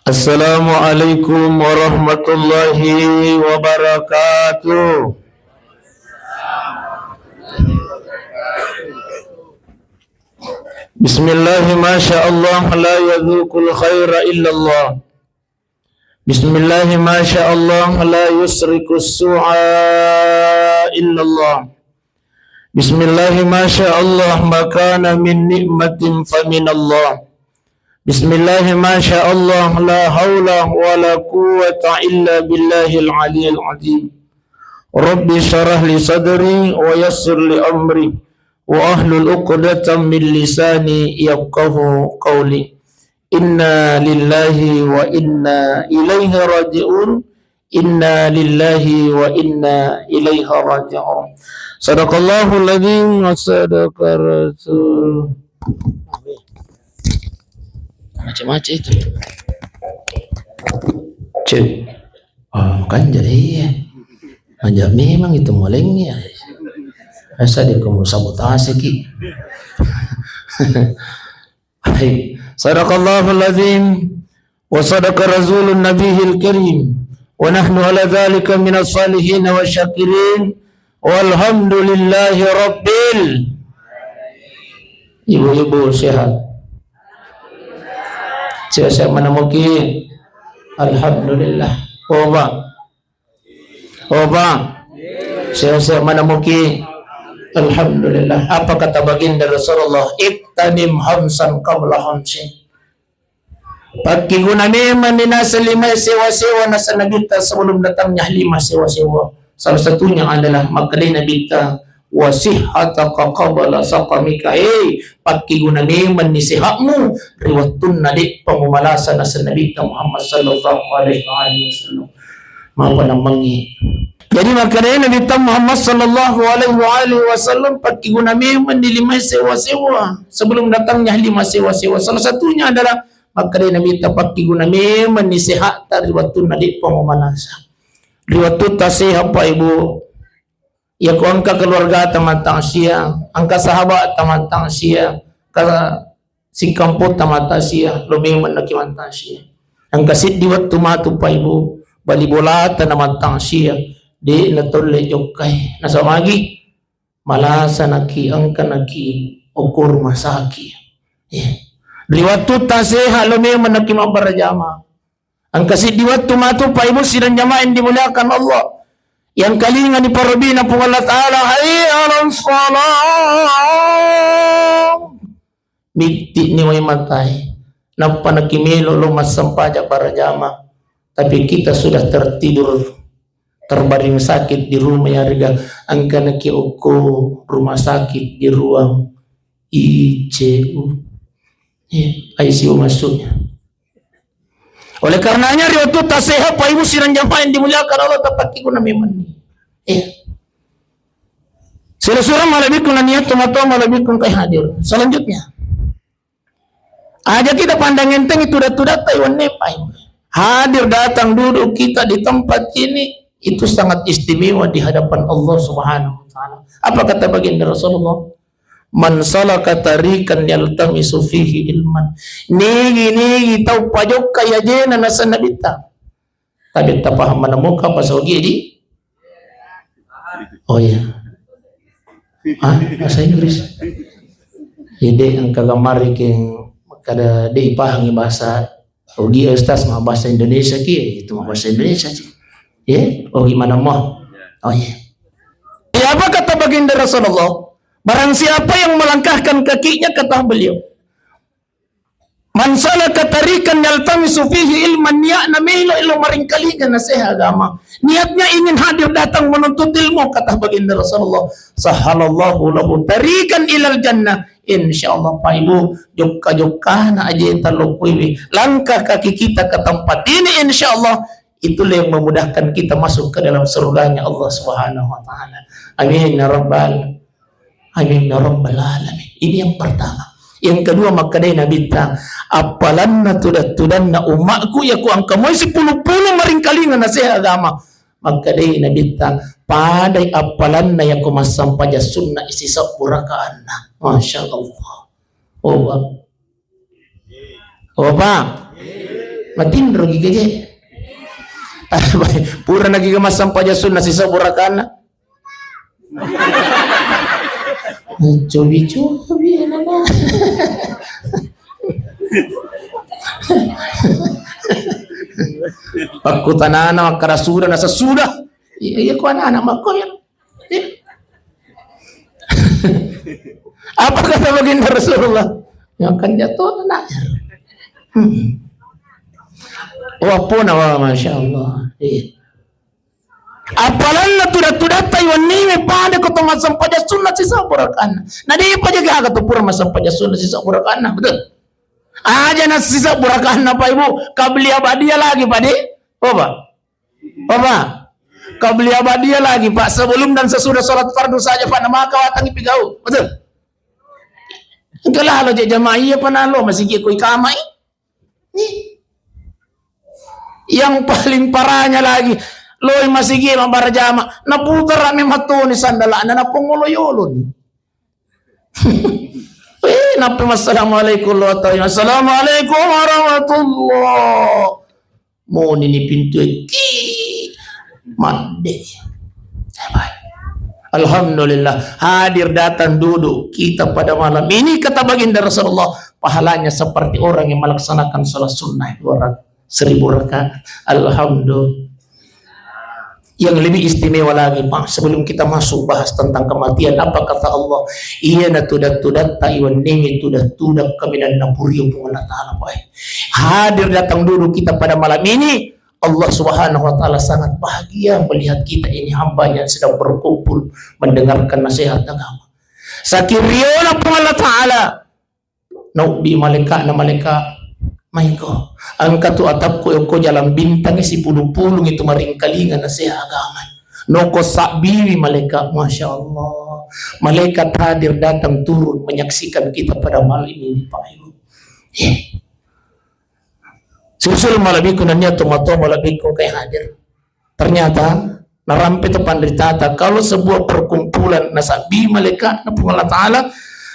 Assalamualaikum warahmatullahi wabarakatuh. Bismillahi masyaallah la yadhukul khaira illallah. Bismillahi masyaallah la yusrikus su'a illallah. Bismillahi masyaallah makana min ni'matin faminallah. Bismillahi masyaallah la hawla wa la quwwata illa billahil aliyyil azim. Rabbi syarah li sadri wa yassir li amri wa ahlul uqdatan min lisani yafqahu qawli. Inna lillahi wa inna ilaihi raji'un. Inna lillahi wa inna ilaihi raji'un. Sadaqallahul adzim wa sadaqa rasul. Macam-macam itu. Cek. Kan jadi aja memang itu molengnya. Asa dia kamu sabotase ki. Hai. Sadaqallahul azim wa sadaqa rasulun nabiyil karim wa nahnu ala dzalika minas salihin wa syakirin walhamdulillahi rabbil. Ibu-ibu sehat. Saya menemukan alhamdulillah. Oba. Saya menemukan alhamdulillah. Apa kata baginda Rasulullah? Iktanim hamsan qabla hamsin. Pagi guna memang dinasa lima sewa-sewa nasa nabita sebelum datangnya lima sewa-sewa. Salah satunya adalah makalina bita wasihhataka qabla saqamika. Pagi guna memang ni sihatmu riwatun nadik pemumalasan nasa Nabi Muhammad sallallahu alaihi wasallam. Maapa namangi. Jadi makanya Nabi Muhammad sallallahu alaihi wasallam pagi guna memang ni lima sewa-sewa sebelum datangnya lima sewa-sewa. Salah satunya adalah makanya Nabi pagi guna memang ni sihat riwatun nadik pemumalasan. Riwatun tasih apa ibu? Ya ko angka keluarga tamatang siya, angka sahabat tamatang siya, kala singkampot tamata siya, lumiman nakimantang siya. Angka siddiwat tumatu pa ibu, balibolata namantang siya, di natuloy jokay. Nasamagi, malasa naki, angka naki, ukur masaki. Riwatu taseha, lumiman nakimabarajama. Angka siddiwat tumatu pa ibu, sinanjamain dimulakan Allah. Yang kalingan ni parabina po Allah Ta'ala, hayya alam salam. Migti ni may matay. Napanakimilo lumas sampaja para jama. Tapi kita sudah tertidur, terbaring sakit di rumah yariga. Angka nakiuko rumah sakit di ruang ICU. ICU maksudnya. Oleh karenanya riwayat tasihah pa ibu sinang jamaah yang dimuliakan Allah tapati ko na memang ni. Sila surah malabik kung naniyat tumatawang malabik kung kay hadir. Selanjutnya. Aja kita pandangin teng itu dat-dat Taiwan nepay. Hadir datang duduk kita di tempat ini itu sangat istimewa di hadapan Allah Subhanahu wa taala. Apa kata baginda Rasulullah? Man salaka tarikan yaltamisu fihi ilman. Nigi tau pajok kaya jena nasa nabita. Tapi tak paham menemukan pasal gini. Oh ya. Bahasa Inggris. Jadi ang kagamari king kada di pahangi bahasa ogi estas mah bahasa Indonesia ki itu mah bahasa Indonesia sih. Ya, oh gimana mah? Oh ya. Ya apa kata baginda Rasulullah? Barang siapa yang melangkahkan kakinya, kata beliau, man salaka tarikan yaltamisu fihi ilman, niatna milo ilo maringkaligan na sa agama. Niatnya ingin hadir datang menuntut ilmu, kata baginda Rasulullah, sahalallahu lahu tarikan ilal jannah. Insyaallah Pak Ibu, jokka na aja yang terlukuwi. Langkah kaki kita ke tempat ini, insyaallah itulah yang memudahkan kita masuk ke dalam surganya Allah Subhanahu wa taala. Amin ya rabbal Amin ya rabbal alamin. Ini yang pertama. Yang kedua makadai Nabi ta apalanna tudanna umakku yaku angka moy 10 maringkalingan na sa agama. Makadai Nabi ta padai apalanna yaku masampaja sunnah isi sapurakaanna. Masya Allah. Oh Pak. Matindro gigaje. Pura nagi masam paja sunna sisa burakana. Cobi nana. Aku tanana makarasura nasa sudah. Iya ko anak makoyan. Apa kata baginda Rasulullah? Yang akan jatuh anak. Wapun awal masya Allah. Apalan tudat Taiwan ni pada kota masam pada sunnah sisa burakan. Nadi pa jaga kata pura masam pada sunnah sisa burakan. Betul. Aja na sisa burakan apa ibu? Kabli abadia lagi pade. Apa? Kabli abadia lagi Pak. Sebelum dan sesudah sholat fardu saja Pak nama kawatangi pigau. Betul. Engkau lah lo jamaah iya panalo masih kikoi kamai. Nih. Yang paling parahnya lagi loy masih gila barajama naputar rame matuni sandala na napongoloyolon. Napi assalamualaikum assalamualaikum warahmatullah. Mau ini pintu mande. Alhamdulillah hadir datang duduk kita pada malam ini kata baginda Rasulullah pahalanya seperti orang yang melaksanakan salat sunnah 1000 rakaat. Alhamdulillah. Yang lebih istimewa lagi Pak, sebelum kita masuk bahas tentang kematian, apa kata Allah? Iya na tudat Taiwan nimi tudat kami dan napuriyo Allah Ta'ala Pak. Hadir datang dulu kita pada malam ini. Allah Subhanahu wa Ta'ala sangat bahagia melihat kita ini hambanya sedang berkumpul mendengarkan nasihat agama. Sakiriona pun Allah Ta'ala. Di malaikat na malaikat Maiko, angkat tu atapku ko jalan bintang si puluh-puluh itu maringkalingan na siya agaman. Noko sakbiwi malaikat, masya Allah. Malaikat hadir datang turun menyaksikan kita pada malam ini Pak Ibu. Susul malabiku nanya tomato malabiku kayak hadir. Ternyata narampe tu pandritata kalau sebuah perkumpulan nasabi malaikat na Allah Ta'ala,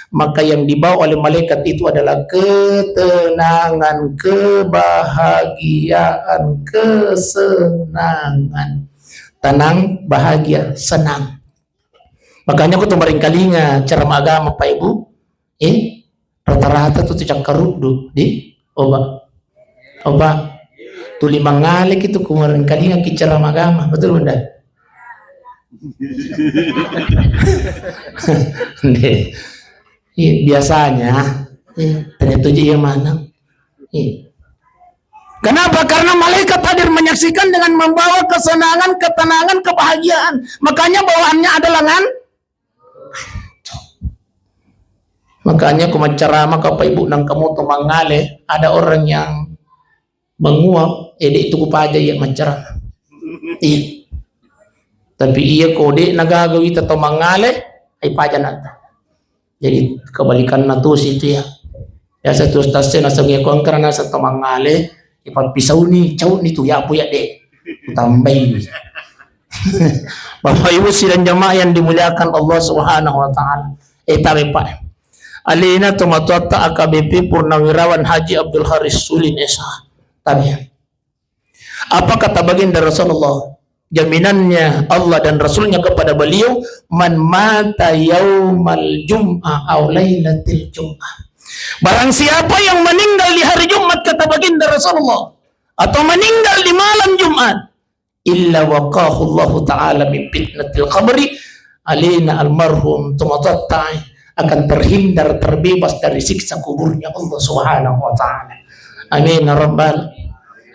maka yang dibawa oleh malaikat itu adalah ketenangan, kebahagiaan, kesenangan. Tenang, bahagia, senang. Makanya aku tuh maringkalinga cara agama Pak Ibu. Rata-rata tuh cakarudu di oba. Tuli mangalik itu kumaringkalinga cara agama. Betul Bunda? Biasanya ternyata dia mana? Kenapa? Karena malaikat hadir menyaksikan dengan membawa kesenangan, ketenangan, kebahagiaan. Makanya bawaannya adalah makanya kumacarama Pak Ibu nang kamu tuh mangale ada orang yang menguap, itu kupaja ya mancarama. Tapi iya kode nagagawi atau mangale ay paja nata. Jadi kebalikan natus itu ya. Ya satu stasiun asal ngekon karena satu mangale ipat pisau ni caut ni tu ya apu ya dek tambahin. Bapak Ibu sidang jamaah yang dimuliakan Allah Subhanahu wa Ta'ala. Tapi Pak alina tumatota AKBP Purnawirawan Haji Abdul Haris Sulin Esa. Tanya. Apa kata baginda Rasulullah? Jaminannya Allah dan Rasulnya kepada beliau, man mata yaumal jum'ah aw lailatil jum'ah. Barang siapa yang meninggal di hari Jumat kata baginda Rasulullah atau meninggal di malam Jumat, illa waqahu Allah Ta'ala min fitnatil qabri, alina almarhum tumatatta akan terhindar terbebas dari siksa kuburnya Allah Subhanahu wa Ta'ala. Amin ya rabbal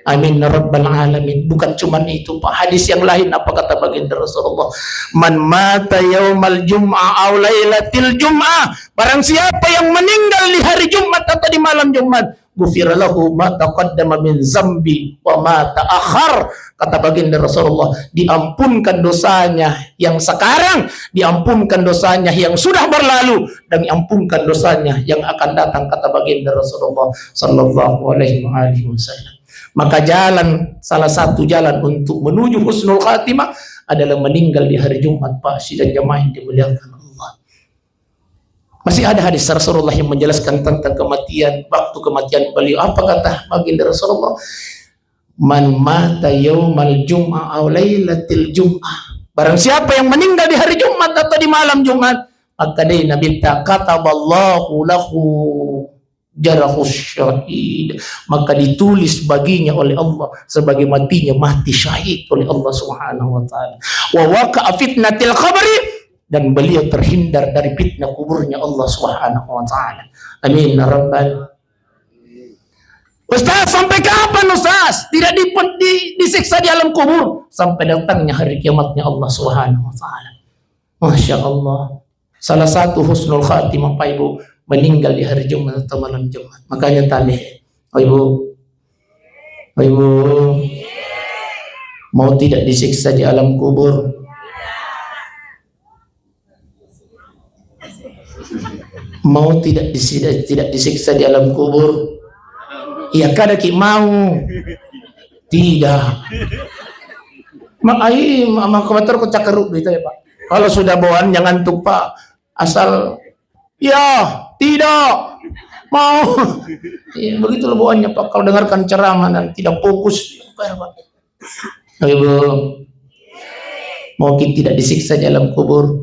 amin ya rabbal alamin. Bukan cuma itu Pak, hadis yang lain apa kata baginda Rasulullah? Man mata yaumal jum'ah aw lailatil jum'ah, barang siapa yang meninggal di hari Jumat atau di malam Jumat, ghufira lahu ma taqaddama min zambi wa ma ta'akhkhar. Kata baginda Rasulullah, diampunkan dosanya yang sekarang, diampunkan dosanya yang sudah berlalu, dan diampunkan dosanya yang akan datang, kata baginda Rasulullah sallallahu alaihi wasallam. Maka jalan, salah satu jalan untuk menuju husnul khatimah adalah meninggal di hari Jumat Pak sidang jamaah yang dimuliakan Allah. Masih ada hadis Rasulullah yang menjelaskan tentang kematian, waktu kematian beliau. Apa kata baginda Rasulullah? Man mata yaumal jum'ah aw lailatil jum'ah. Barang siapa yang meninggal di hari Jumat atau di malam Jumat, maka dia Nabi kataballahu lahu jarahus syahid, maka ditulis baginya oleh Allah sebagai matinya mati syahid oleh Allah Subhanahu wa taala. Wa waqa'a fitnatil qabri, dan beliau terhindar dari fitnah kuburnya Allah Subhanahu wa taala. Amin ya rabbal. Ustaz, sampai kapan Ustaz? Tidak disiksa di alam kubur sampai datangnya hari kiamatnya Allah Subhanahu wa taala. Masya Allah. Salah satu husnul khatimah Pak Ibu, meninggal di hari Jumat atau malam Jumat. Makanya tanya, Pak Ibu, mau tidak disiksa di alam kubur? Mau tidak disiksa di alam kubur? Ya kada ki mau. Tidak. Mak khawatir ko cakeruk gitu ya Pak. Kalau sudah bawaan jangan tuh Pak. Asal ya tidak mau. Ya, begitulah bawaannya Pak. Kalau dengarkan ceramah dan tidak fokus. Ibu, mau kita tidak disiksa di alam kubur?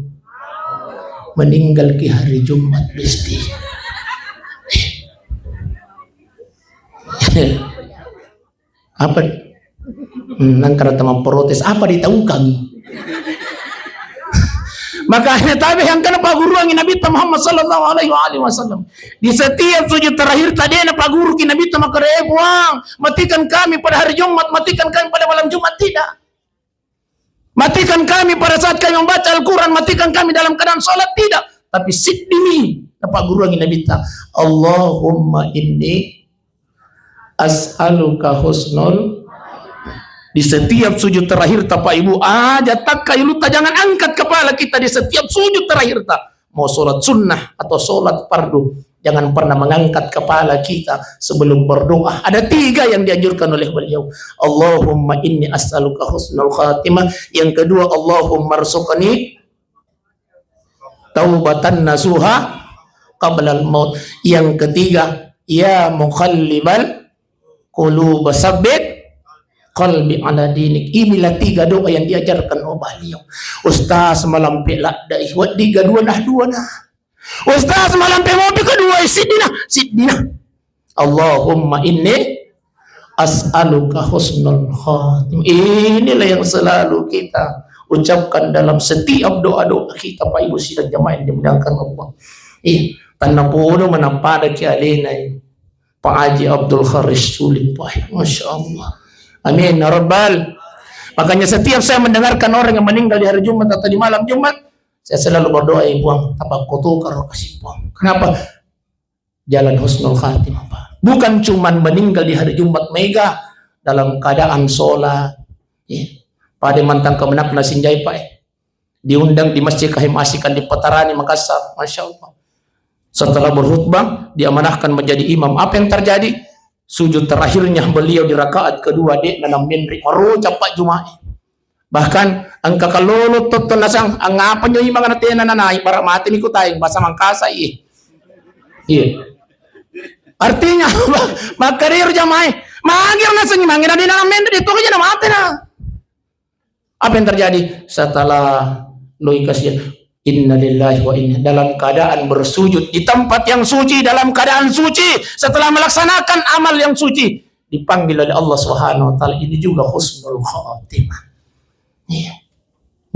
Meninggal di hari Jumat mesti. Apa nang karena teman protes apa ditahu kami. Makanya tapi yang kenapa guru angin Nabi Muhammad sallallahu alaihi wasallam di setiap sujud terakhir tadi Pak guru ki Nabi maka buang matikan kami pada hari Jumat, matikan kami pada malam Jumat, tidak. Matikan kami pada saat kami membaca Al-Quran, matikan kami dalam keadaan sholat, tidak. Tapi sidimi Pak guru angin Nabi Allahumma inni as'aluka husnul. Di setiap sujud terakhir Pak Ibu aja tak kayu jangan angkat kepala kita di setiap sujud terakhir mau sholat sunnah atau sholat fardu, jangan pernah mengangkat kepala kita sebelum berdoa. Ada 3 yang dianjurkan oleh beliau. Allahumma inni as'aluka husnul khatimah. Yang kedua, Allahumma rzuqni taubatan nasuha qablal maut. Yang ketiga, ya muqallibal qulub sabbit qalbi ala dinik. Inilah 3 doa yang diajarkan oleh beliau. Ustaz malam pelak dai wat 3 2 nah 2 nah. Ustaz malam pe mau kedua sidina. Allahumma inni as'aluka husnul khatimah. Inilah yang selalu kita ucapkan dalam setiap doa-doa kita Pak Ibu sidang jamaah yang dimuliakan Allah. Tanah puno menampada ki alena Pak Haji Abdul Kharis Sulim Pak. Masya Allah. Amin ya rabbal. Makanya setiap saya mendengarkan orang yang meninggal di hari Jumat atau di malam Jumat, saya selalu berdoa buang tapak kotor karo kasih buang. Kenapa? Jalan husnul khatimah Pak. Bukan cuman meninggal di hari Jumat mega dalam keadaan sholat. Pada mantan kemenak nasinjai Pak. Diundang di Masjid Kahim Asikan di Petarani Makassar. Masya Allah. Setelah berkhutbah diamanahkan menjadi imam. Apa yang terjadi? Sujud terakhirnya beliau di rakaat kedua dek nanam minri maru capak Jumat. Bahkan angka kalolo toto nasang angapa nyo imang natin nanay para mati ni kutayang basa mangkasa iya. Artinya makarir jamaah mangir na sanyi mangir na nanam minri itu aja na mati na. Apa yang terjadi setelah loy kasihan? Inna lillahi wa inna, dalam keadaan bersujud di tempat yang suci, dalam keadaan suci setelah melaksanakan amal yang suci, dipanggil oleh Allah Subhanahu wa taala. Ini juga husnul khatimah.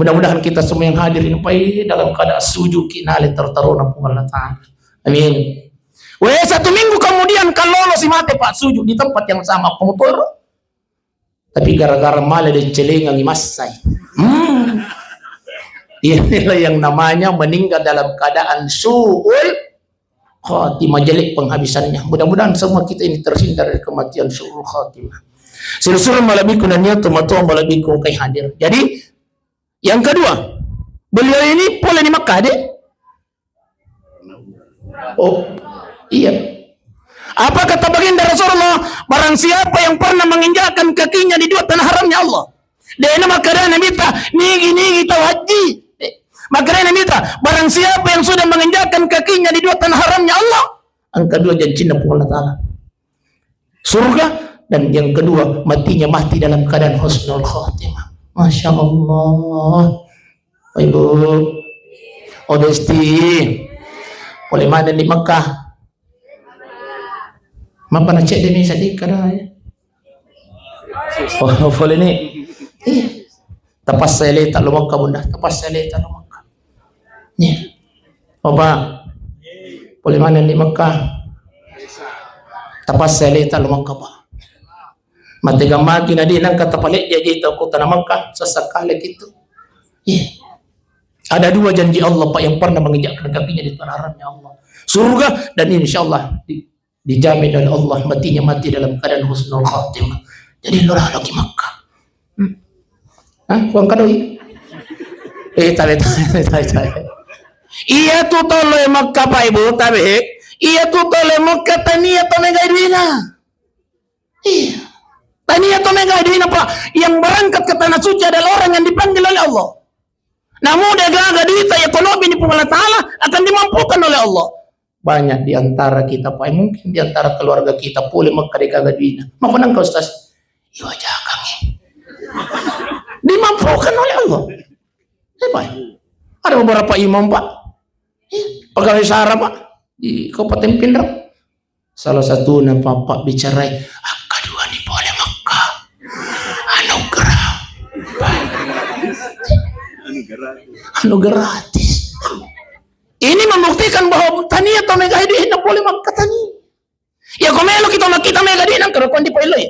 Mudah-mudahan kita semua yang hadir ini Pak dalam keadaan sujud kinale tertaruna Allah taala. Amin. Satu minggu kemudian kalau si mati Pak sujud di tempat yang sama pengutur. Tapi gara-gara malah dan celengan masai. Inilah yang namanya meninggal dalam keadaan su'ul khatimah, jelek penghabisannya. Mudah-mudahan semua kita ini terhindar dari kematian su'ul khatimah. Silsul malabiku dan niat tumatuang malabiku kay hadir. Jadi yang kedua, beliau ini boleh di Makkah deh. Oh iya. Apa kata baginda Rasulullah? Barang siapa yang pernah menginjakkan kakinya di 2 tanah haramnya Allah, dia nama kadang minta nigi haji. Makanya minta barang siapa yang sudah menginjakkan kakinya di 2 tanah haramnya Allah, angka 2 janji Allah Ta'ala. Surga Dan yang kedua, matinya mati dalam keadaan husnul khatimah. Masya Allah. Ibu Odesti, boleh mana di Mekah? Mapa nak cek demi sadik kada ya? Oh, boleh ni. Tapas saya tak lu Mekah bunda, tapas saya tak lu Mekah. Ni. Apa? Boleh mana di Mekah? Tapas saya tak lu Mekah pa. Mati gamaki na din ang katapalit jadi tahu kota Mekah sesekali gitu. Yeah. Ada dua janji Allah Pak yang pernah menginjakkan kakinya di tanah haramnya Allah. Surga dan insya Allah dijamin oleh Allah matinya mati dalam keadaan husnul khatimah. Jadi lurah lagi Mekah. Kuang kadoi. Tabe. Iya tu tolo Mekah Pak Ibu tabe. Iya tu tolo Mekah tania to mega duina. Iya. Tania to mega duina Pak. Yang berangkat ke tanah suci adalah orang yang dipanggil oleh Allah. Namun dia gagal duit ekonomi di Allah Ta'ala akan dimampukan oleh Allah. Banyak di antara kita Pak, mungkin di antara keluarga kita boleh Mekah di gagal duit. Maafkan engkau Ustaz. Iya aja kami. Dimampukan oleh Allah. Pak. Ada beberapa imam Pak. Pegawai Sarah Pak di Kabupaten Pindrang. Salah satu nama Pak bicara, kedua ni boleh Mekah. Anugerah gratis. Ini membuktikan bahwa tania atau mega hidup tidak boleh Mekah tani. Ya komelo kita mega di nang karo kondi poilo ya.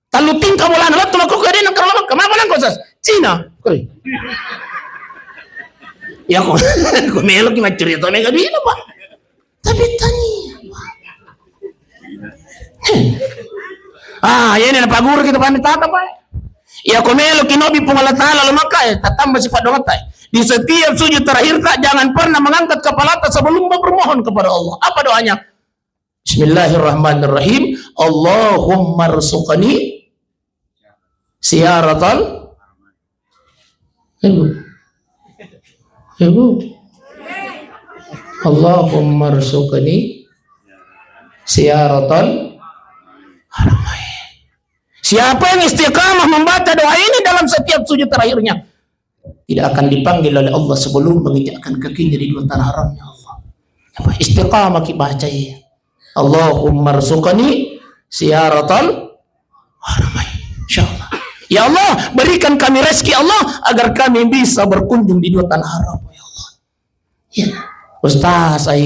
Talu tingka bola na latto mako kadi nang karo Mekah. Mapa nang kosas? Cina. Koi. Ya komelo ki macuri to mega di Pak. Tapi tani. Ini na paguro kita pamit tata Pak. Ya komelo kinobi Allah Ta'ala Mekah tatambah sifat doa tay. Di setiap sujud terakhir tak jangan pernah mengangkat kepala tak sebelum bermohon kepada Allah. Apa doanya? Bismillahirrahmanirrahim. Allahumma rzuqni siyaratal Ibu. Allahumma rzuqni siyaratal haramain. Siapa yang istiqamah membaca doa ini dalam setiap sujud terakhirnya tidak akan dipanggil oleh Allah sebelum menginjakkan kakinya di dua tanah haramnya Allah. Istiqamah kita baca ya. Allahumma rzuqni siyaratal haramain. Insyaallah. Ya Allah, berikan kami rezeki Allah agar kami bisa berkunjung di dua tanah haram ya Allah. Ya. Ustaz, saya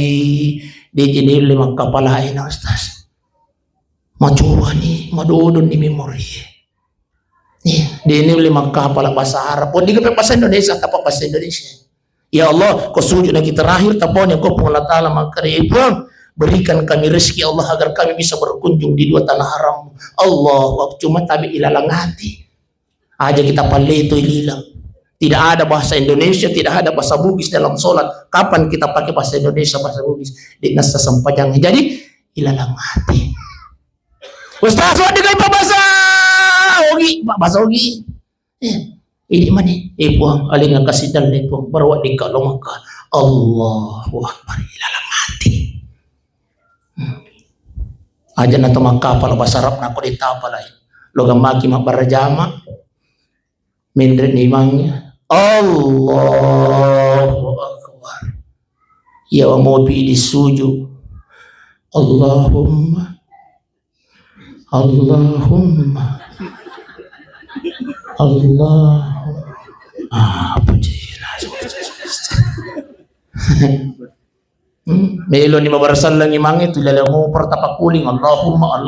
di sini 5 kepala ini Ustaz. Macuwa ni, madudun ni memori. Nih, di ini 5 kepala bahasa Arab. Oh, di bahasa Indonesia, apa bahasa Indonesia? Ya Allah, kau sujud lagi terakhir, tapon yang kau Allah Ta'ala mengkariibam. Berikan kami rezeki Allah agar kami bisa berkunjung di dua tanah haram. Allah, cuma tabi ilalang hati. Aja kita pandai itu hilang. Tidak ada bahasa Indonesia, tidak ada bahasa Bugis dalam sholat. Kapan kita pakai bahasa Indonesia, bahasa Bugis? Di nasa sempajang. Jadi, ilalang hati. Ustaz, ada kayak bahasa Ogi. Ini mana? Puang, alingan kasih dan puang baru di kalau maka Allahu Akbar ilalang hati. Aja nanti maka pala bahasa Arab nak ditapalai. Logam maki mak barajama. Mindret ni mangnya. Allahu Akbar. Ya mau di sujud. Allahumma Melo ni mabarasal lang imang itu lala mo pertapakuling Allahumma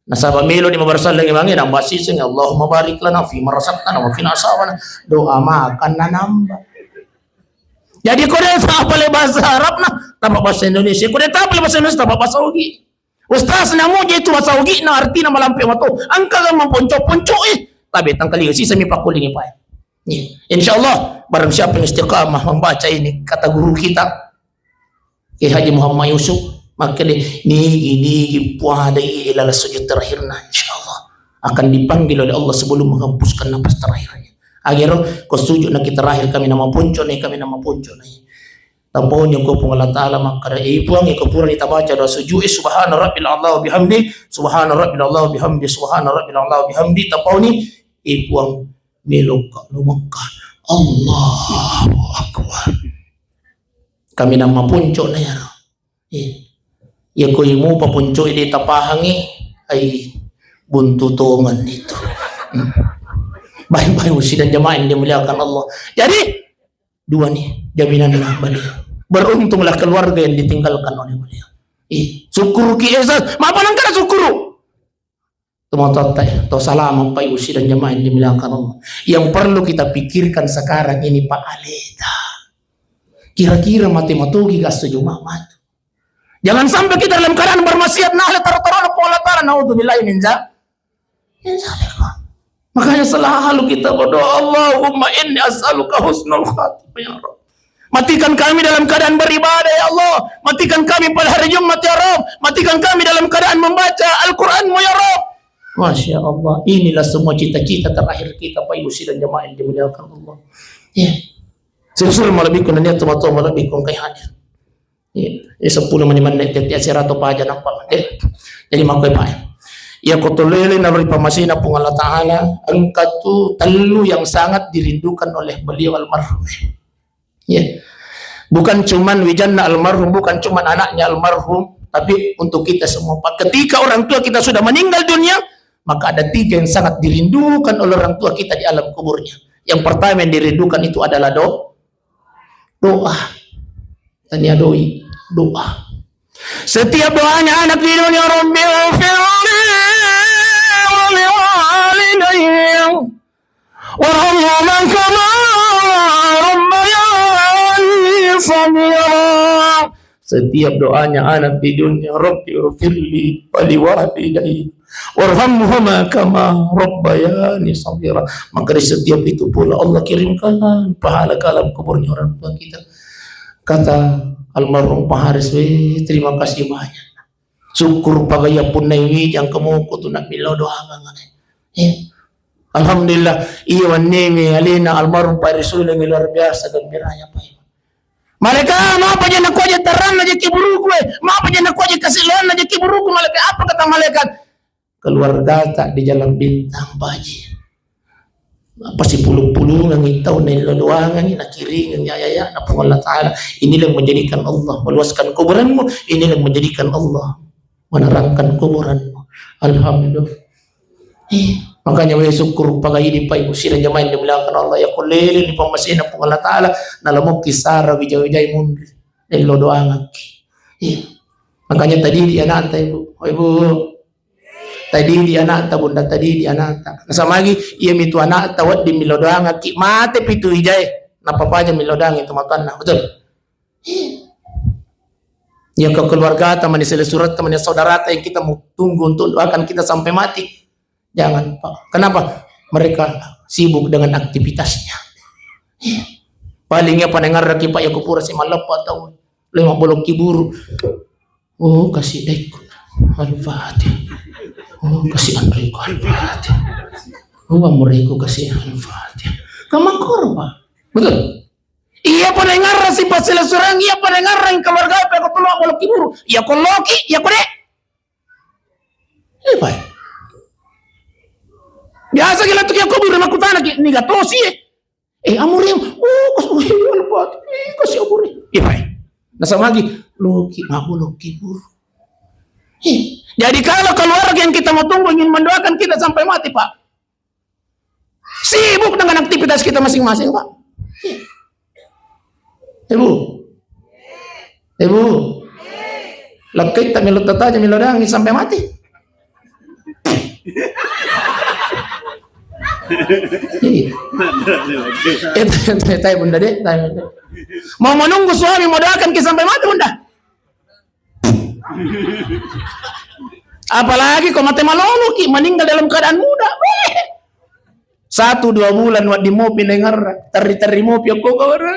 nasaba melo ni mabarasal lang imang ang basising Allahumma barik lana fi marasakna wa fi nasawana doa makan na nambah. Jadi kau dah tak boleh bahasa Arab na tapak bahasa Indonesia, kau dah tak boleh bahasa Indonesia tapak bahasa Ogi. Ustaz namo je itu bahasa Ogi na arti na malampi mato angka kan memponco-ponco tapi tangkali sisa mi pakuling pa. Insyaallah barang siapa yang istiqamah membaca ini kata guru kita Ki Haji Muhammad Yusuf maka ni puada ila sujud terakhirna insyaallah akan dipanggil oleh Allah sebelum menghembuskan nafas terakhirnya. Agar kau sujud nak terakhir kami nama ponco ni kami nama ponco ni. tapon yung ko pong Allah Ta'ala makara ipuang ikapuran itabaca do sujui subhana rabbil Allah bihamdi subhana rabbil Allah bihamdi subhana rabbil Allah bihamdi taponi ipuang meloka lumaka Allahu Akbar kami nama punco na yan ya ko imu papunco ini tapahangi ay buntutongan nito baik-baik usidan jamaah yang dimuliakan Allah. Jadi dua nih jaminan lah balik. Beruntunglah keluarga yang ditinggalkan oleh beliau. Syukur ki esas, mapanan kana syukuru. Tumototai, to salam pai usidan jamaah yang dimuliakan Allah. Yang perlu kita pikirkan sekarang ini Pak Aleta. Kira-kira matematika gak setuju mamat. Jangan sampai kita dalam keadaan bermaksiat nah taruh-taruh pola taruh naudzubillahi min zalik. Makanya selalu kita berdoa Allahumma inni as'aluka husnul khatimah ya Rabb. Matikan kami dalam keadaan beribadah ya Allah. Matikan kami pada hari Jumat ya Rabb. Matikan kami dalam keadaan membaca Al-Qur'an-Mu ya Rabb. Masya Allah, inilah semua cita-cita terakhir kita Pak Ibu dan jemaah yang dimuliakan Allah. Ya. Sesuai malabikun dan teman-teman malabikun kayaknya. Ya, 10 menit tiap sirato pa aja nampak. Jadi makoy pa. Ya kutulili na pamasina pong Allah Ta'ala angkat tu telu yang sangat dirindukan oleh beliau almarhum. Ya. Bukan cuman wijanna almarhum, bukan cuman anaknya almarhum, tapi untuk kita semua. Ketika orang tua kita sudah meninggal dunia, maka ada 3 yang sangat dirindukan oleh orang tua kita di alam kuburnya. Yang pertama yang dirindukan itu adalah doa. Tanya doi, doa. Setiap doanya anak di dunia Rabbil firli wa liwalidayya warhamhuma kama rabbayani shaghira. Setiap doanya anak di dunia Rabbil firli wa liwalidayya warhamhuma kama rabbayani shaghira. Maka di setiap itu pula Allah kirimkan pahala ke alam kuburnya orang tua kita. Kata almarhum Pak Haris, terima kasih banyak. Syukur pagaya pun naiwi yang kamu kutunak bila doa alhamdulillah iya wanemi alina almarhum Pak Haris yang luar biasa gembiranya Pak. Malaikat apa aja nak aja terang aja kiburuku apa aja nak aja kasihan aja kiburuku malaikat apa kata malaikat keluarga tak di jalan bintang baji. Pasti puluh-puluh yang tahu nilai doangan nak kiri yang ya nak Allah Ta'ala inilah yang menjadikan Allah meluaskan kuburanmu, inilah yang menjadikan Allah menerangkan kuburanmu. Alhamdulillah. Makanya boleh syukur pagai di Pak Ibu dan jemaah yang dimuliakan Allah ya kulil di pamasina pun Allah Ta'ala nalamu kisara wijay-wijay mundi lo doangan. Makanya tadi di anak Ibu tadi di anak ta bunda tadi di anak ta sama lagi ia mitu anak tawat di milodang ki mate pitu ijai napa aja milodang itu makan nah betul ya ke keluarga teman di surat temannya saudara yang kita mau tunggu untuk doakan kita sampai mati jangan Pak. Kenapa mereka sibuk dengan aktivitasnya palingnya pendengar lagi Pak ya kupura si malapa tahu 50 kiburu kasih dek Al-Fatihah. Kasih mereka Al-Fatihah. Mereka kasih Al-Fatihah. Kamakor Pak. Betul. Iya pendengar si pasal surang, iya pendengar yang keluarga apa yang keluar boleh kiburu. Iya koloki, iya kode. Pak. Biasa gila tuh yang kubur sama kutana ni gatosi. Amurim. Kasih Al-Fatihah. Kasih amurim. Iya Pak. Nah sama lagi loki, boleh kiburu. Jadi kalau keluarga yang kita mau tunggu ingin mendoakan kita sampai mati Pak, sibuk dengan aktivitas kita masing-masing Pak. Ibu, lekit tak milut aja milodang sampai mati. Itu bunda deh, mau menunggu suami mau doakan kita sampai mati bunda. Apalagi kau mati malolo ki meninggal dalam keadaan muda. 1-2 bulan wad di mopi dengar teri mopi aku kawan.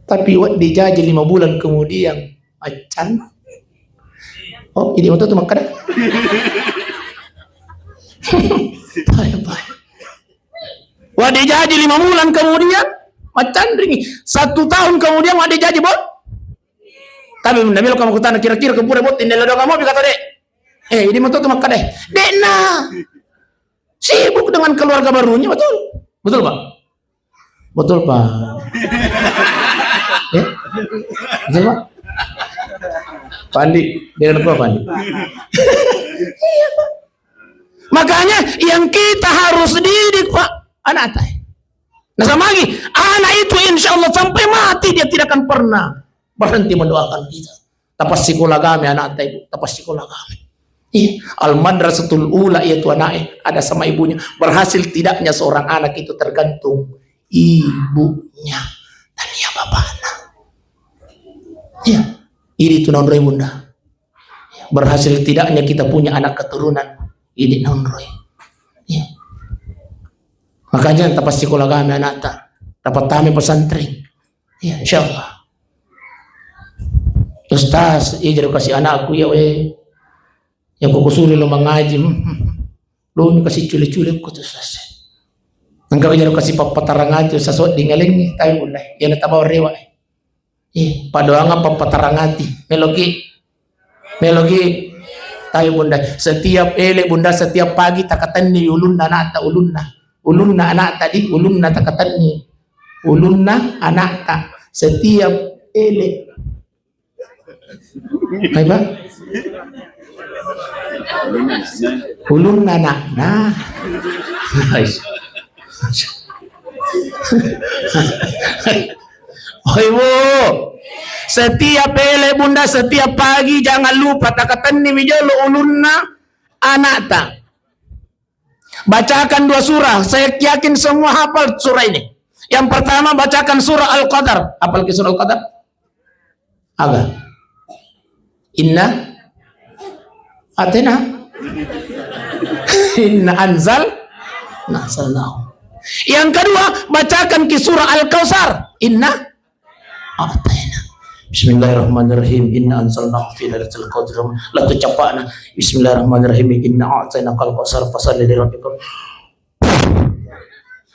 Tapi wad dijajah 5 bulan kemudian acan. Oh ini untuk teman kada. Wadi jaji 5 bulan kemudian, macam ringi 1 tahun kemudian wadi jaji bot. Tapi Nabi kamu kutana kira-kira kepura bot ini lo kamu kata dek. Ini motor tuh maka deh. Dena sibuk dengan keluarga barunya, betul? Betul Pak? Betul Pak. Betul Pak? Pandi dengan apa Pandi? Iya Pak. Makanya yang kita harus didik Pak, anak tay. Nah sama lagi, anak itu insya Allah sampai mati dia tidak akan pernah berhenti mendoakan kita. Tapas sekolah kami anak tay, tapas sekolah kami. Iya, al-madrasatul ula yaitu anaknya ada sama ibunya. Berhasil tidaknya seorang anak itu tergantung ibunya dan ya bapaknya. Iya, ini itu non roy bunda. Berhasil tidaknya kita punya anak keturunan ini non roy. Iya. Makanya tapas sekolah kami anak tak dapat kami pesantren. Iya, insyaallah. Ustaz, jadi kasih anakku ya weh. Yang kau suruh lo mengaji, lo ni kasih culik-culik kau tu Ustaz. Engkau jadi kasih papatarang ngaji sesuatu dingaling tahu boleh. Yang tak bawa rewa. Padoangan papatarang ngaji. Melogi tahu bunda. Setiap bunda setiap pagi takatan ni ulunna anak tak ulunna anak tadi ulunna takatan ni ulunna anak tak setiap apa? Ulun anak nah. Bu, setiap bunda setiap pagi jangan lupa takatan ni bijalo ulunna anak tak. Bacakan 2 surah. Saya yakin semua hafal surah ini. Yang pertama bacakan surah Al-Qadar. Hafal ke surah Al-Qadar? Apa? Inna anzalnahu. Yang kedua bacakan ki surah Al-Kautsar. Inna a'tayna. Bismillahirrahmanirrahim. Inna anzalnahu fi lailatul qadr. La tucapana. Bismillahirrahmanirrahim. Inna a'tayna al-kautsar fasalli li rabbika.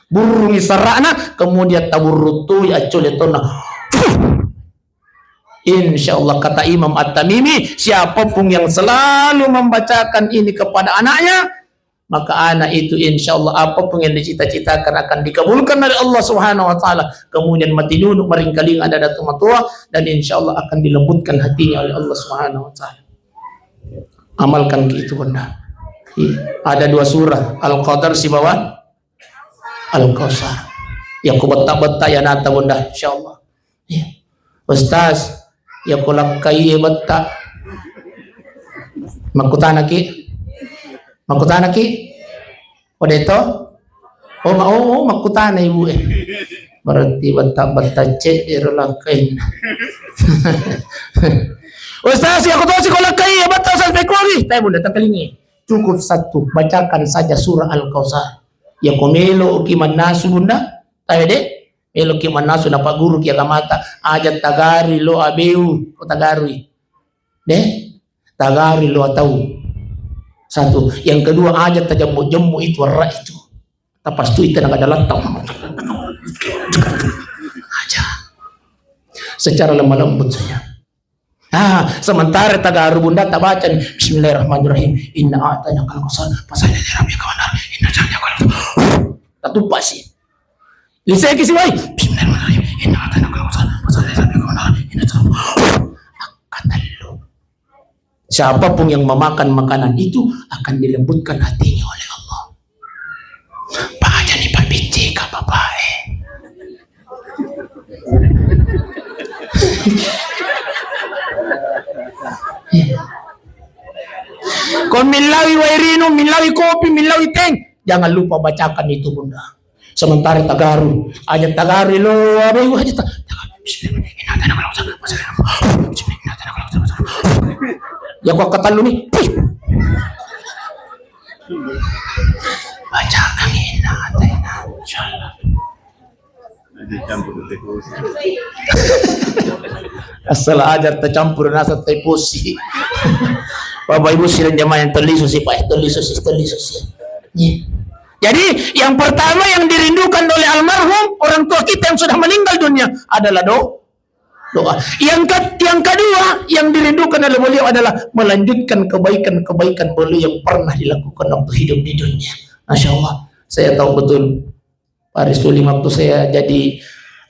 Burung isarana kemudian taburrutu ya coletona. Insyaallah kata Imam At-Tamimi, siapapun yang selalu membacakan ini kepada anaknya, maka anak itu insyaallah apapun yang dicita-citakan akan dikabulkan oleh Allah Subhanahu wa taala. Kemudian mati nunuk maringkaling ada datang matua dan insyaallah akan dilembutkan hatinya oleh Allah Subhanahu wa taala. Amalkan itu bunda. Ada 2 surah Al-Qadar si bawah Al-Kautsar. Ya ku betta ya nata bunda insyaallah. Ya. Ustaz ya kolak kai betta makutana ki ode to makutana ibu berarti betta cek irlakain. Ustaz ya kutu si kolak kai betta Ustaz pekoli tay bunda takalingi cukup 1 bacakan saja surah Al-Kautsar ya komelo ki manasu bunda tay de elo ki manasu na paguru ki kamata ajat tagari lo abeu o tagarui de tagari lo atau 1 yang kedua ajat tajammu itu warra itu tapas tu itu ada lantang aja secara lemah lembut saja. Sementara tagaru bunda tak baca Bismillahirrahmanirrahim inna a'tayna al-kautsar fasalli li rabbika wanhar inna ja'alnaka tak tumpah sih. Lisai kisi wai. Bismillahirrahmanirrahim. Inna atana al-kautsar fasalli li rabbika wanhar inna ja'alnaka. Siapapun yang memakan makanan itu akan dilembutkan hatinya oleh Allah. Pak aja nih Pak Bici ka babae. Kon milawi wairino, milawi kopi, milawi teh. Jangan lupa bacakan itu bunda. Sementara tagaru, ayat tagaru lo abu aja tak. Ya kok kata lu nih. Bacakan inna atayna insyaallah. Asal ajar tercampur nasa teposi. Bapak Ibu silang jamaah yang terlisus sih Pak, terlisus. Jadi yang pertama yang dirindukan adalah doa. Yang kedua yang dirindukan oleh beliau adalah melanjutkan kebaikan-kebaikan beliau yang pernah dilakukan waktu hidup di dunia. Masya Allah, saya tahu betul Pak Risuli waktu saya jadi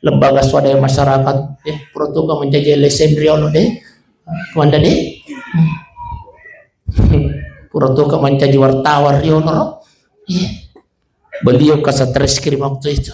lembaga swadaya masyarakat Protoka menjadi LSM Riau deh Wanda deh Protoka menjadi wartawan Riau beliau kasat reskrim waktu itu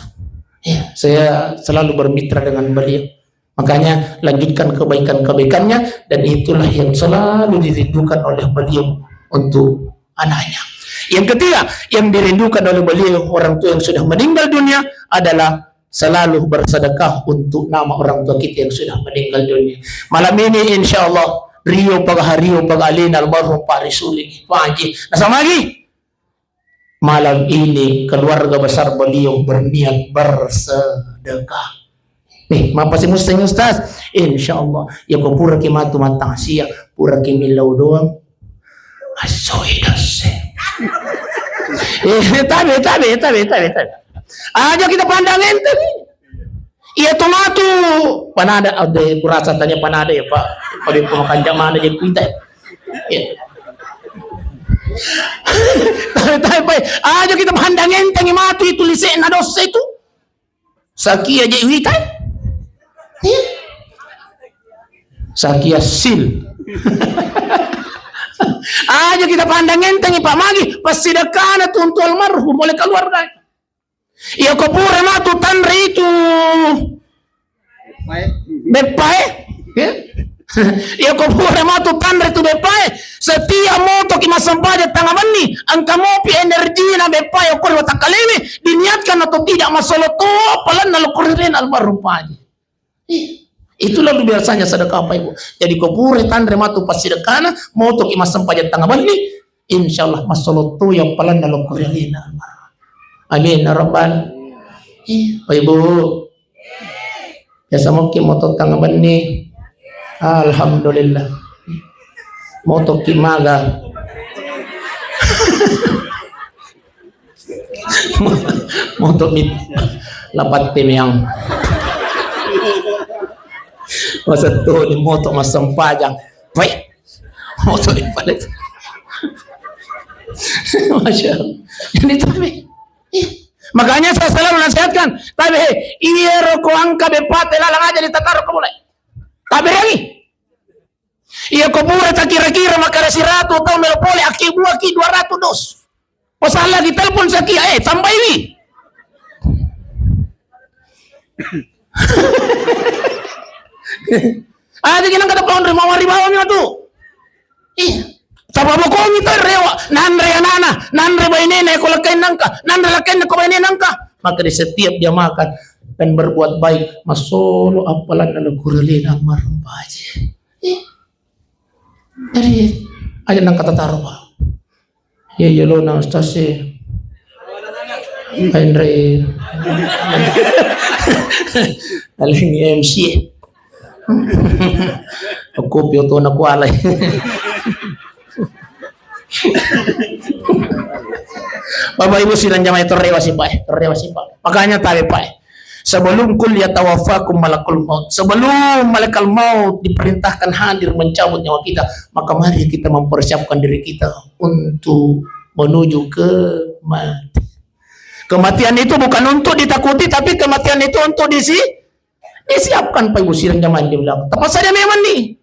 saya selalu bermitra dengan beliau, makanya lanjutkan kebaikan-kebaikannya, dan itulah yang selalu dirindukan oleh beliau untuk anaknya. Yang ketiga yang dirindukan oleh beliau orang tua yang sudah meninggal dunia adalah selalu bersedekah untuk nama orang tua kita yang sudah meninggal dunia. Malam ini insya Allah Rio Pagahario Pagalin almarhum Pak Risuli Pak Haji nasama lagi. Malam ini keluarga besar beliau berniat bersedekah. Mapa si mustang Ustaz? Insya Allah ya ko pura ki matu matang siya pura ki milaw doang. Asoy dase. Tabi. Aja kita pandangin tadi. Iya tomato panada ada kurasa tanya panada ya Pak. Kalau pemakan mana jadi kita. Tapi aja kita pandangin tangi mati tulisin na dosa itu. Sakia aja witai. Sakia sil. Aja kita pandangin tangi Pak Magi pasti dekana untuk almarhum oleh keluarga. Iya kopura matu tanri itu. Bepai. Iya kopura matu tanri itu bepai. Setiap moto ki masampaja tangamani angka mopi energi na bepai okol watakalimi diniatkan atau tidak masalah to palan na lokoriren almarhum paji. Itulah biasanya sedekah Pak Ibu. Jadi kopura tanri matu pas sedekana moto ki masampaja tangamani insyaallah masalah to yang palan na lokoriren almarhum. Amin ya rabbal. Pak Ibu ya sama ki moto tangaban ni alhamdulillah moto ki maga moto mit lapat tim yang masa tuh di moto masam pajang baik moto di palet masya Allah. Jadi tapi makanya saya selalu nasihatkan tapi iya roko angka bepate lalang aja ditatar ko mulai tapi lagi iya ko buat tak kira-kira makara si ratu atau melopole aki buah ki 200 dos pasal lagi telepon sa kia tambah ini ada kinang kata pohon rimawa niya tu Sababo ko ngito rewa nanre anana nanre bainene ko lakain nangka nanre lakain ko bainene nangka maka di setiap dia makan dan berbuat baik masolo apalan na kurulin ang marumbaji dari aja nang kata taro pa ya yelo na ustasi Andre aling MC aku piyoto na kualay Bapak Ibu sidang jamaah terrewa sih Pak. Makanya tadi Pak, sebelum kul yatawafakum malakul maut, sebelum malaikat maut diperintahkan hadir mencabut nyawa kita, maka mari kita mempersiapkan diri kita untuk menuju ke mati. Kematian itu bukan untuk ditakuti, tapi kematian itu untuk disiapkan Pak Ibu sidang jamaah di belakang. Tepat saja memang nih.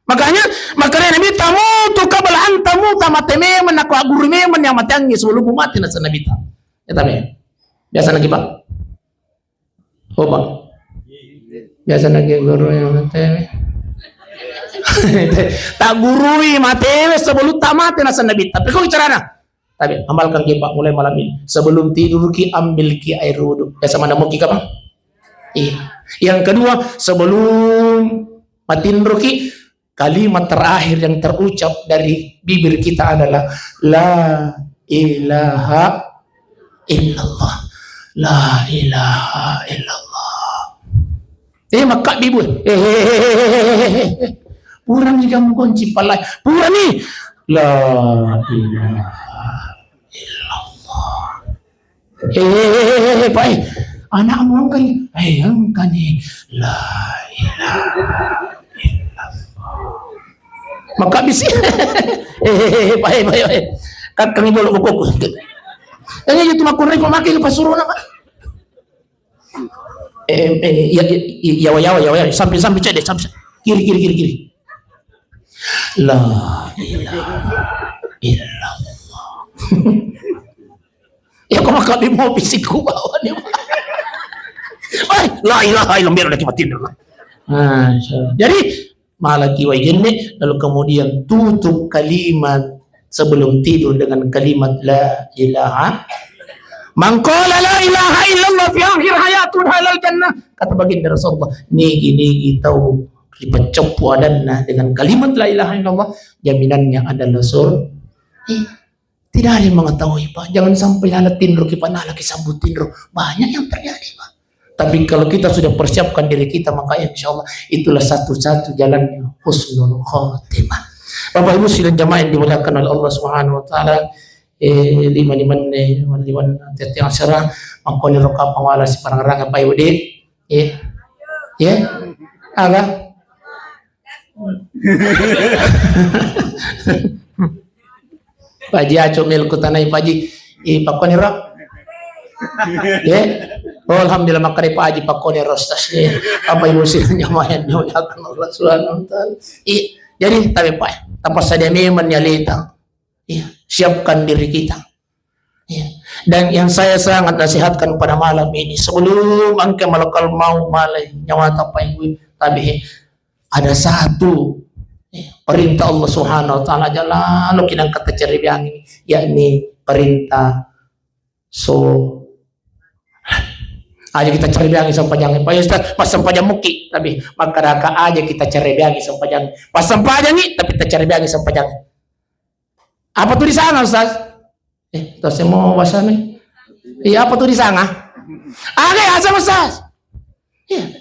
Makanya Nabi tamu tu kabel antamu tamateme menaku aguru memen yang matangi sebelum mati nasa Nabi tamu. Ya tapi biasa lagi Pak. Oh Pak. Biasa lagi guru yang mateme. Tak gurui mateme sebelum tamat nasa Nabi. Tapi kok caranya? Tapi amalkan ki Pak mulai malam ini. Sebelum tidur ki ambil ki air wudu. Biasa mana mau ki Pak? Iya. Yang kedua sebelum matiin ruki kalimat terakhir yang terucap dari bibir kita adalah la ilaha illallah, la ilaha illallah. Maka bibir pura ni kamu kunci palai pura ni la ilaha illallah. Pak Anak mo angkan, ay angkan la ilaha. Maka bisi, baik. Kami boleh buku. Ini itu makurai kau makin pasuru nama. Ya, sampai cedek, sampai kiri. La ilaha illallah. Ya kau makan di mau bisiku bawa ni. La ilaha illallah biar lagi mati dulu. Jadi malah kiwai gini, lalu kemudian tutup kalimat sebelum tidur dengan kalimat la ilaha. Man qala la ilaha illallah fi akhir hayatun halal jannah. Kata baginda Rasulullah, nigi tahu dipecop wadanna dengan kalimat la ilaha illallah, jaminannya adalah surga. Tidak ada yang mengetahui, Pak. Jangan sampai halat tinro kita lagi sambut tinro. Banyak yang terjadi, Pak. Tapi kalau kita sudah persiapkan diri kita, maka insya Allah itulah satu-satu jalannya husnul khotimah. Bapak Ibu sidang jamaah yang dimuliakan oleh Allah Subhanahu wa taala, liman tete asyara mangkoni roka pangwala si parang-ranga Pak Ibu ya aga Paji aco mel kutanay paji pakoni ro ya oh alhamdulillah makari paji pakoni rostas ya apa Ibu sidang jamaah yang dimuliakan Allah Subhanahu wa taala. Jadi tapi Pak tapos saja memang nyalita. Ya, siapkan diri kita. Ya. Dan yang saya sangat nasihatkan pada malam ini, sebelum angke malakal mau malai nyawa tapai tabi ada satu perintah Allah Subhanahu wa taala lalu kinang kata ceribiang ini, yakni perintah aja kita ceribiang sampajang Pak Ustaz pas sampajang muki tapi makaraka aja kita ceribiang sampajang pas sampajang ni tapi kita ceribiang sampajang. Apa tuh di sana Ustaz? Terus saya mau bahasa nih. Iya apa tuh di sana? Ada asal Ustaz. Iya.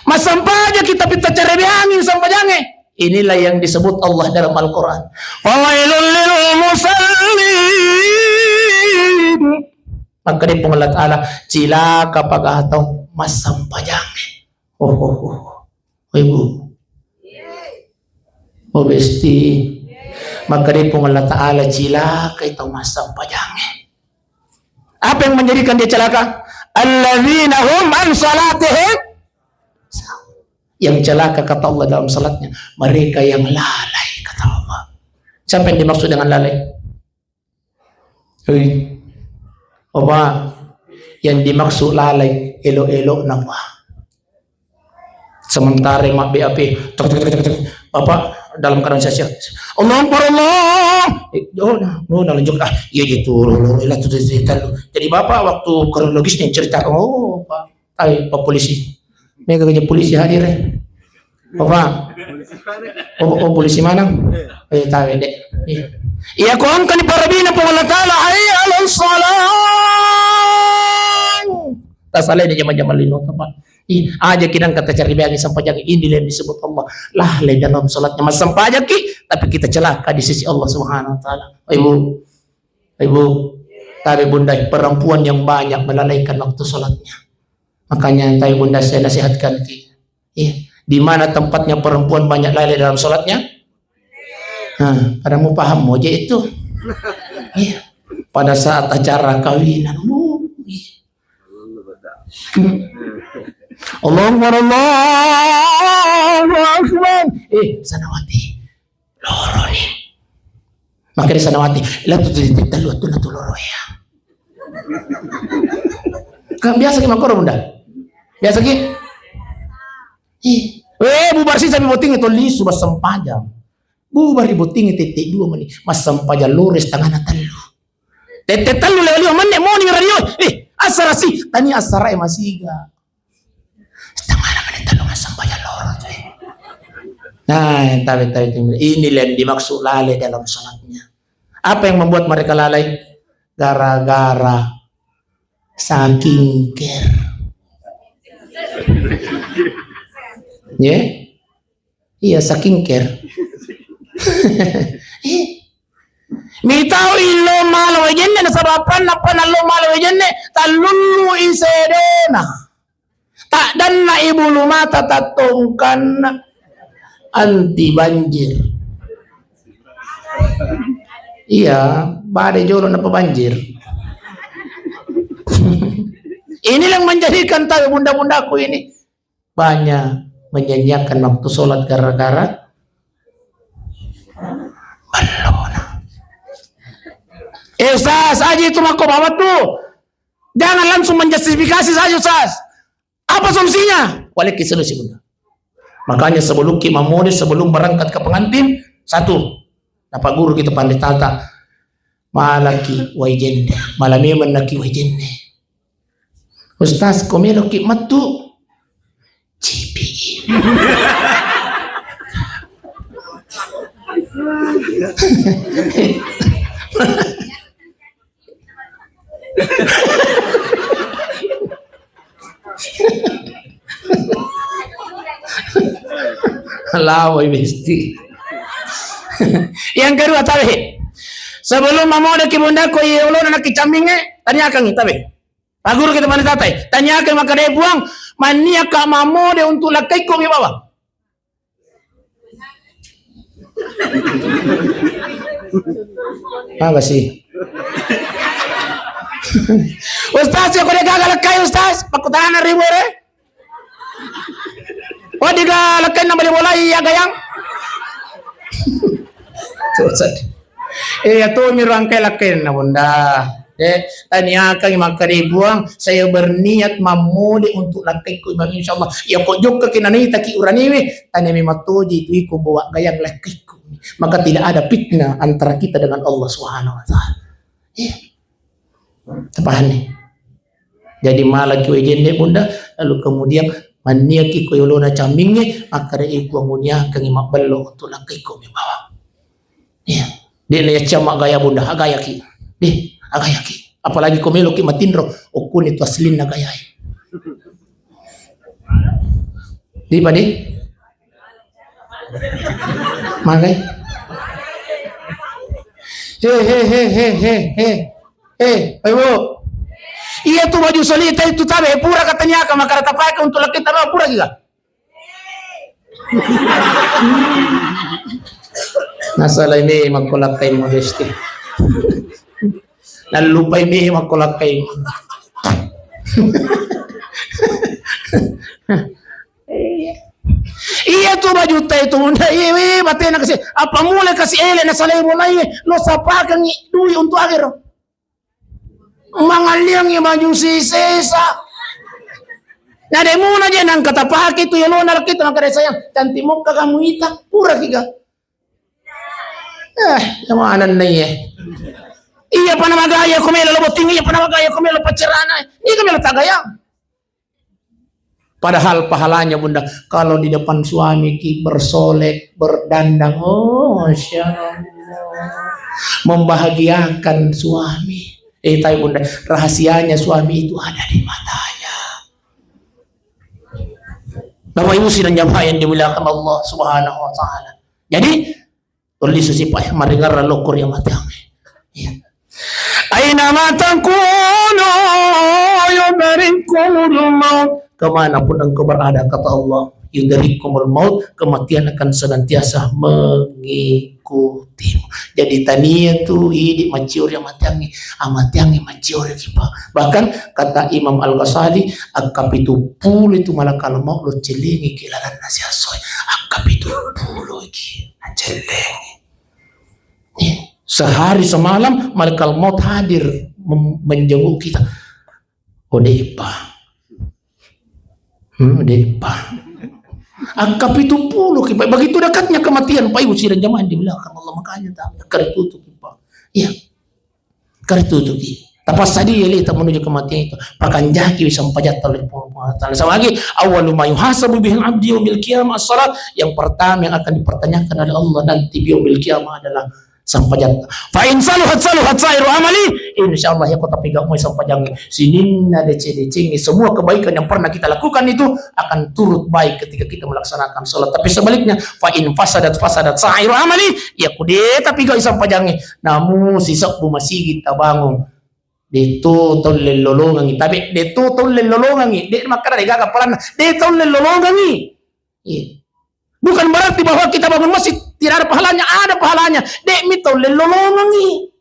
Mas sampah aja kita cari angin sampai jangan. Inilah yang disebut Allah dalam Al-Quran. Fawailul lil musallin. Maka di pengelat Allah cilaka pagahatong mas sampah jangan. Ibu. Besti. Maka dia pun Allah Ta'ala cilaka itu masa pajangnya. Apa yang menjadikan dia celaka? Alladzina hum an salatihim. Yang celaka kata Allah dalam salatnya, mereka yang lalai kata Allah. Siapa yang dimaksud dengan lalai? Apa? Yang dimaksud lalai elo-elo nama. Sementara mak BAP Bapak dalam keadaan saya Allah lanjut iya gitu jadi Bapak waktu kronologisnya cerita Pak polisi mereka kerja polisi hadir Bapak polisi mana tahu dek iya kon kan para bina Allah taala ayyalal salam tak salah di zaman-zaman lino Pak aja kita kata cari bagi sampai jangan ini yang disebut Allah lah dalam salatnya mas sampai aja tapi kita celaka di sisi Allah Subhanahu wa taala. Ibu tadi bunda perempuan yang banyak melalaikan waktu salatnya. Makanya tadi bunda saya nasihatkan di mana tempatnya perempuan banyak lalai dalam salatnya? Ada mau paham mau aja itu. Pada saat acara kawinan. Allahu Akbar. Sanawati. Loro nih. Makanya sanawati. Lah tuh loro ya. Kan biasa gimana koro bunda? Biasa ki? Bubar sih sampai boting itu lisu mas sempajang. Bubar di boting titik 2 menit. Mas sempajang lurus tangan telu. Titik telu lewat menit mau nih radio. Asara sih. Tani asara masih ga. Nah, ini yang dimaksud lalai dalam salatnya. Apa yang membuat mereka lalai? Gara-gara saking care. Iya saking care. Mitau ilo malo wajenne na sabapan na panalo malo wajenne talulu isedena. Tak dan na ibu lumata tatungkan anti banjir. Iya, badai jolo na banjir. Ini yang menjadikan tahu bunda-bundaku ini banyak menyanyiakan waktu sholat gara-gara balona. Ustaz, aja itu mako bawa tuh. Jangan langsung menjustifikasi saja, Ustaz. Apa solusinya? Waliki solusi bunda. Makanya sebelum kita memulai, sebelum berangkat ke pengantin, satu, Pak guru kita pandai tata malaki wajende, malami menaki wajende. Ustaz, komelo ki matu cipi. Lawai besti. Yang kedua tabe. Sebelum mamoda ki bunda ko ye ulo na kicambinge, tanya kang tabe. Pak guru kita mana tatai? Tanya kang maka dia buang mania ka mamoda untuk lakai ko bawa. Apa sih? Ustaz, ya kau gagal lakai Ustaz, pakutahan ribu re. Oh diga lakai na bali bola iya gayang. Itu mirangkai lakin na bunda. Tanya kang makaribuang saya berniat mamuli untuk lakai ko imam insyaallah. Ya kok jok ke kinani taki uraniwi tanya mi matuji tu ko bawa gayang lakai ko. Maka tidak ada fitnah antara kita dengan Allah Subhanahu wa taala. Tepahan nih. Jadi malaki wejende bunda lalu kemudian maniaki ko yolona caminge maka re ko munya kang imam bello untuk lakai ko mi bawa. Ya, dia lihat cama gaya bunda, gaya ki, deh, gaya ki. Apalagi komelo ki matindro, okun itu aslin na gaya. Di padi, magai. Ayo. Iya tu baju solita itu tabe pura katanya ka makara tapai ka untuk laki tabe pura juga. Nasalah ini magkulakai modesti. Nalupay ini magkulakai. Iya tu baju tay tu munda iya batena kasi apa mulai kasi ele na salay mo na lo sapakan dui untuk akhir. Mangaliang yung baju si sesa. Nade muna dyan ang katapaki tu yelo na lakita ng karesayang tantimok kagamuita pura kiga. Yamanan na iya. Iya pa na magaya kumelo loboting, iya pa na magaya kumelo pacerana. Hindi kami tagayang. Padahal pahalanya bunda, kalau di depan suami ki bersolek, berdandang, oh Masya Allah, membahagiakan suami. Tahu bunda, rahasianya suami itu ada di matanya. Bapak Ibu sidang jamaah yang dimuliakan Allah Subhanahu wa taala. Jadi tulis sisipay maringar lokor yang matang. Aina matakunu yudrikumul maut. Kemanapun engkau berada kata Allah, yudrikumul maut, kematian akan senantiasa mengikutimu. Jadi tania tu idi maciur yang matiangi, amatiangi maciur kipa. Bahkan kata Imam Al-Ghazali, akapitu puluh itu malakal maut lo celingi kilalan nasi asoy. Akapitu puluh iki celingi. Sehari semalam malaikat maut hadir menjenguk kita. Odepa. Angkap itu puluh kipa. Begitu dekatnya kematian Pak Ibu sidang jamaah di belakang Allah makanya tak karitutu kipa. Iya. Karitutu kipa. Tapas tadi kita menuju kematian itu. Pakan jaki bisa mempajat oleh Allah. Sama lagi awwalu ma yuhasabu bihil abdi yaumil qiyamah as-salat. Yang pertama yang akan dipertanyakan oleh Allah nanti yaumil qiyamah adalah sampajat. Fa in saluhat sairu amali, insyaallah ya kota piga mo sampajang sininna DC semua kebaikan yang pernah kita lakukan itu akan turut baik ketika kita melaksanakan salat. Tapi sebaliknya, fa in fasadat sairu amali, ya kudeta piga sampajang namu sisak bumasigit tabango dito tol lelolongan tapi dito tol lelolongan di makara digaga pelan dito lelolongan bukan berarti bahwa kita bangun masjid tidak ada pahalanya. Dek mito lelolongangi.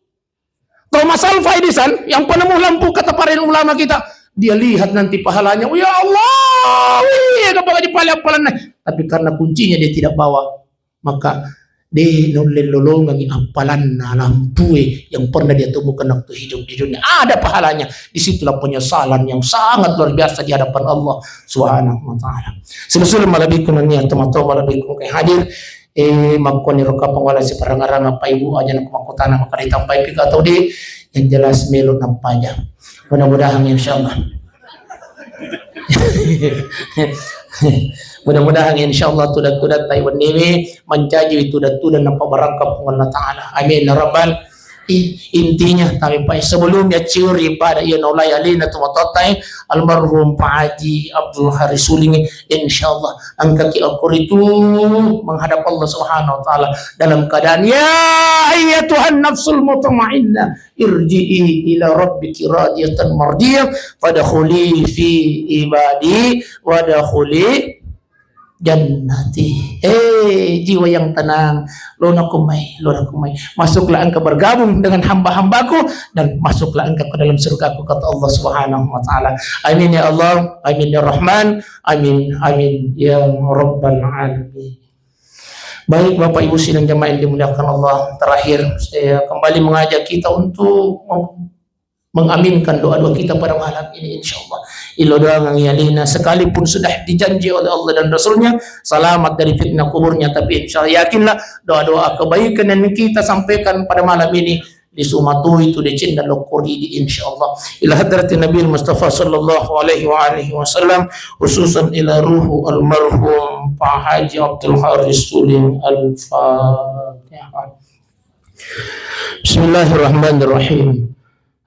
Thomas Alva Edison yang penemu lampu kata para ulama kita, dia lihat nanti pahalanya. Oh ya Allah, kapag di palang tapi karena kuncinya dia tidak bawa, maka dia lelolongangi ampalan na lampu yang pernah dia temukan waktu hidup di dunia. Ada pahalanya. Disitulah penyesalan yang sangat luar biasa di hadapan Allah Subhanahu wa taala. Sebelum malabikum niya teman-teman malabikum kay hadir magkoni ro kapang wala si parangarang pa ibu aja ng kumakutana makalitang pay piga atau di yang jelas melo ng panya. Mudah-mudahan insyaallah. Mudah-mudahan insyaallah tudat-tudat tayo nini menjadi tudat-tudat ng pabarangkap ng Allah Ta'ala. Amin ya rabbal. Intinya kami pa sebelumnya ciri pada ia nolai alina tumatotay almarhum Pak Haji Abdul Haris Sulingi, insyaallah angka ki akur itu menghadap Allah Subhanahu wa taala dalam keadaan ya ayyatuhan nafsul mutmainnah irji'i ila rabbiki radiyatan mardiyah fadkhuli fi ibadi wadkhuli jannati. Jiwa yang tenang, lona kumai, masuklah engkau bergabung dengan hamba-hambaku dan masuklah engkau ke dalam surgaku, kata Allah Subhanahu wa taala. Amin ya Allah, amin ya Rahman, amin ya Rabbal alamin. Baik Bapak Ibu sidang jamaah yang dimuliakan Allah, terakhir saya kembali mengajak kita untuk mengaminkan doa-doa kita pada malam ini insyaallah. Ilo doa ngiyalina sekalipun sudah dijanji oleh Allah dan Rasulnya selamat dari fitnah kuburnya, tapi insyaallah yakinlah doa-doa kebaikan yang kita sampaikan pada malam ini disumatu itu dicinta lokori di insyaallah ila hadratin Nabi Mustafa sallallahu alaihi wa alihi wasallam, khususan ila ruhu almarhum Pak Haji Abdul Haris Suling al-Fatihah. Bismillahirrahmanirrahim.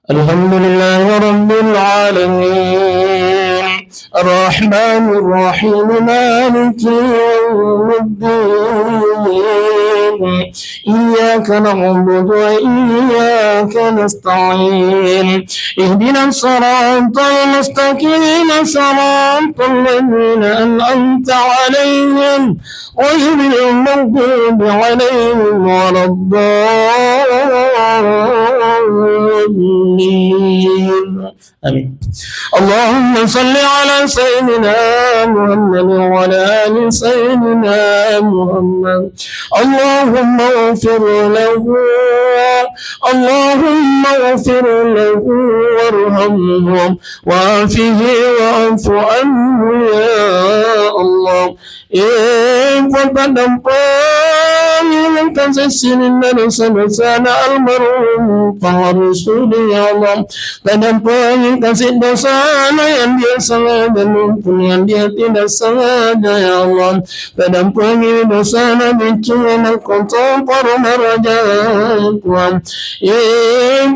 Alhamdulillahi Rabbil Alamin Ar-Rahmanir Rahim Maliki Yawmiddin Iyyaka na'budu wa iyyaka nasta'in Ihdinas siratal mustaqim siratal ladzina an'amta 'alaihim ghairil maghdubi 'alaihim waladdallin. Amin. Allahumma salli ala sayyidina Muhammad wa ala ali sayyidina Muhammad. Allahumma ighfir lahu warhamhu wa'afihi wa'fu anhu ya Allah. Yang kasih dari sana almarhum Pak Rasul ya Allah, dan yang kasih dosa yang dia salah dan maupun yang dia tidak salah ya Allah, dan yang dosa bincang kotor para raja Tuhan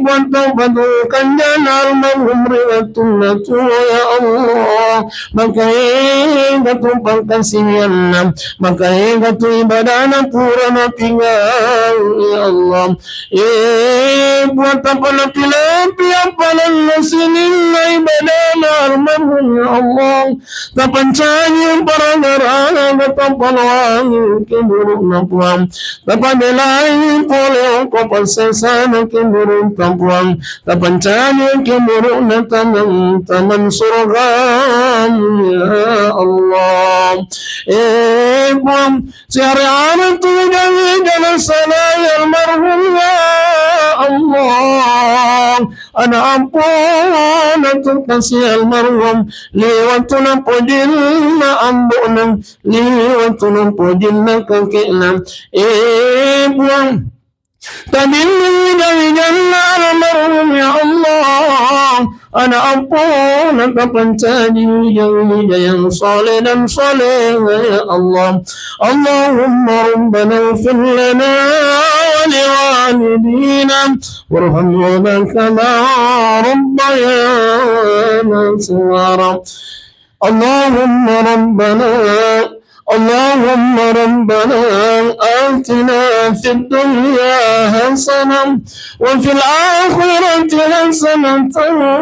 buat taubatkan dan almarhum riwayatullah ya Allah, maka yang tumpangkan sinian maka yang ibadah pura tinggal ya Allah buat apa napi apalan nasinin ibadah almarhum ya Allah tapan canyi para ngarang tapan wangi keburuk napuang tapan belai poleo kopal sesana keburuk tampuang tapan canyi keburuk na taman surga ya Allah buang syariat tu jalan sana almarhum ya Allah, ana ampun untuk kasih almarhum lewat tunang pojilna ambunang lewat tunang pojilna kakekna buang Tabilni dari jannah almarhum ya Allah, ana ampun engkau pencari yang soleh dan soleh ya Allah. Allahumma rabbana ighfir lana wa ولوالدينا وارحمهما كما ربيانا صغارا. اللهم ربنا آتنا في الدنيا حسنة وفي الآخرة حسنة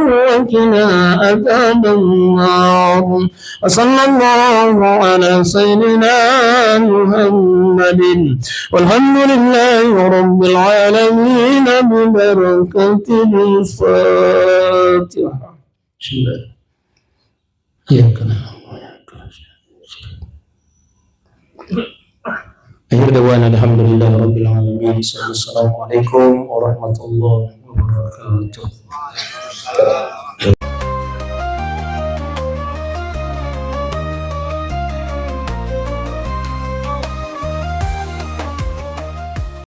وقنا عذاب النار. وصلى الله على سيدنا محمد والحمد لله رب العالمين ببركة الفاتحة. Akhir dawana alhamdulillah rabbil alamin. Assalamualaikum warahmatullahi wabarakatuh.